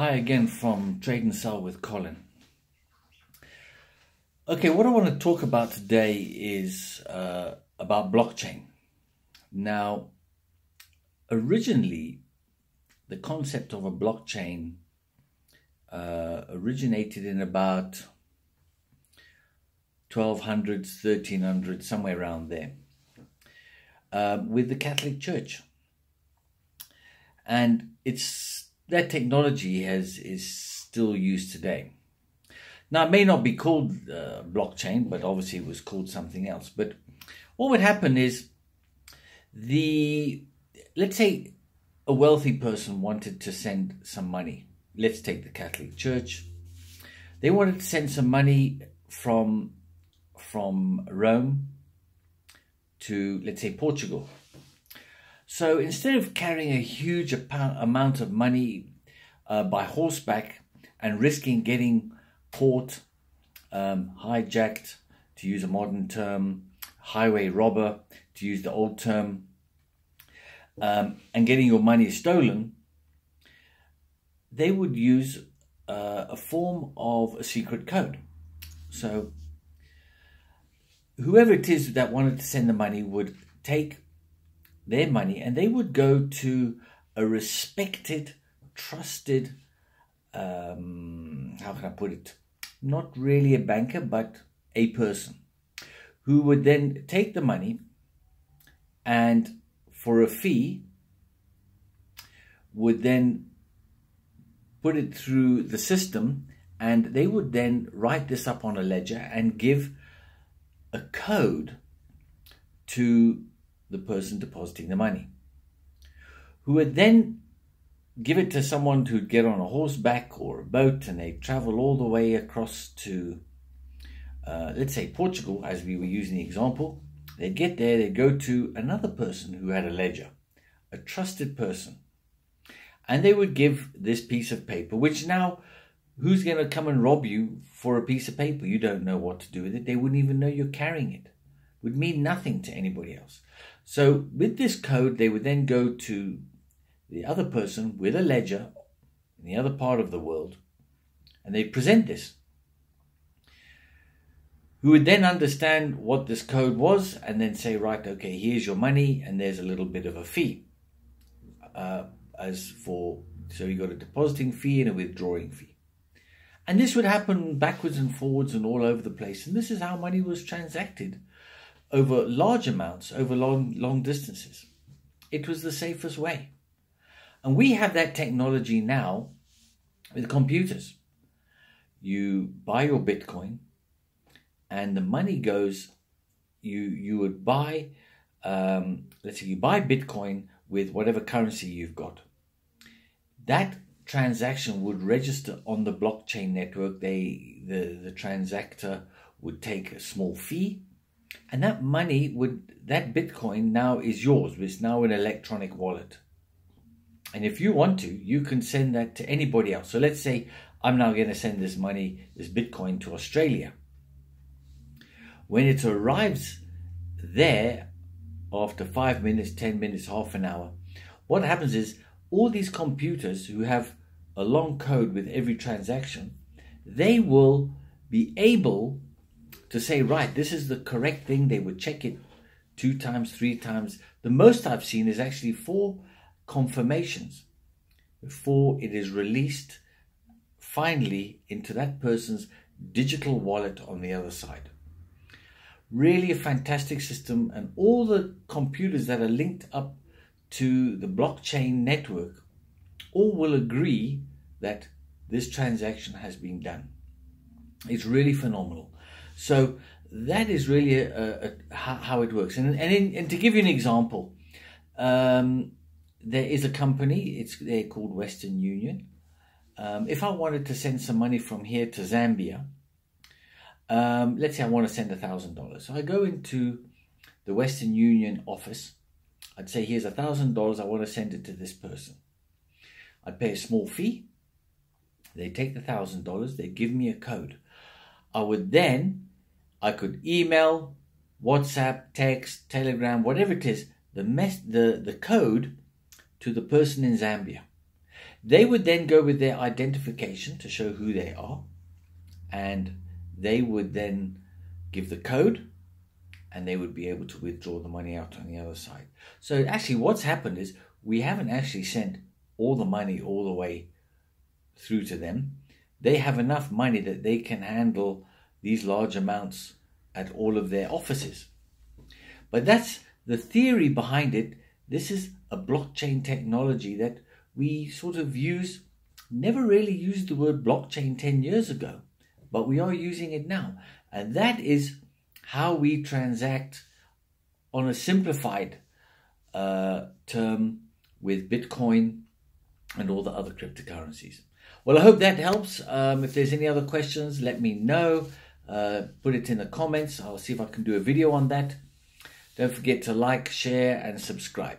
Hi again from Trade and Sell with Colin. Okay, what I want to talk about today is about blockchain. Now, originally, the concept of a blockchain originated in about 1200s, 1300s, somewhere around there, with the Catholic Church. And that technology is still used today. Now, it may not be called blockchain, but obviously it was called something else. But what would happen is let's say a wealthy person wanted to send some money. Let's take the Catholic Church. They wanted to send some money from Rome to, let's say, Portugal. So instead of carrying a huge amount of money by horseback and risking getting caught, hijacked, to use a modern term, highway robber, to use the old term, and getting your money stolen, they would use a form of a secret code. So whoever it is that wanted to send the money would take their money and they would go to a respected, trusted, how can I put it, not really a banker, but a person who would then take the money and for a fee would then put it through the system, and they would then write this up on a ledger and give a code to the person depositing the money, who would then give it to someone who'd get on a horseback or a boat, and they'd travel all the way across to, let's say, Portugal, as we were using the example. They'd get there, they'd go to another person who had a ledger, a trusted person, and they would give this piece of paper, which now, who's going to come and rob you for a piece of paper? You don't know what to do with it. They wouldn't even know you're carrying it. It would mean nothing to anybody else. So with this code, they would then go to the other person with a ledger in the other part of the world, and they'd present this, who would then understand what this code was and then say, right, okay, here's your money, and there's a little bit of a fee. So you got a depositing fee and a withdrawing fee. And this would happen backwards and forwards and all over the place. And this is how money was transacted over large amounts, over long distances. It was the safest way. And we have that technology now with computers. You buy your Bitcoin and the money goes, you would buy, let's say you buy Bitcoin with whatever currency you've got. That transaction would register on the blockchain network. The transactor would take a small fee, and that money that Bitcoin now is yours. It's now an electronic wallet. And if you want to, you can send that to anybody else. So let's say I'm now going to send this Bitcoin to Australia. When it arrives there, after 5 minutes, 10 minutes, half an hour, what happens is all these computers who have a long code with every transaction, they will be able to say, right, this is the correct thing. They would check it 2 times, 3 times. The most I've seen is actually 4 confirmations before it is released finally into that person's digital wallet on the other side. Really a fantastic system, and all the computers that are linked up to the blockchain network all will agree that this transaction has been done. It's really phenomenal. So that is really how it works. And to give you an example, there is a company, they're called Western Union. If I wanted to send some money from here to Zambia, let's say I want to send $1,000. So I go into the Western Union office. I'd say, here's $1,000. I want to send it to this person. I'd pay a small fee. They take the $1,000. They give me a code. I could email, WhatsApp, text, Telegram, whatever it is, the code to the person in Zambia. They would then go with their identification to show who they are, and they would then give the code, and they would be able to withdraw the money out on the other side. So actually what's happened is we haven't actually sent all the money all the way through to them. They have enough money that they can handle these large amounts at all of their offices. But that's the theory behind it. This is a blockchain technology that we sort of never really used the word blockchain 10 years ago, but we are using it now. And that is how we transact on a simplified term with Bitcoin and all the other cryptocurrencies. Well, I hope that helps. If there's any other questions, let me know. Put it in the comments. I'll see if I can do a video on that. Don't forget to like, share, and subscribe.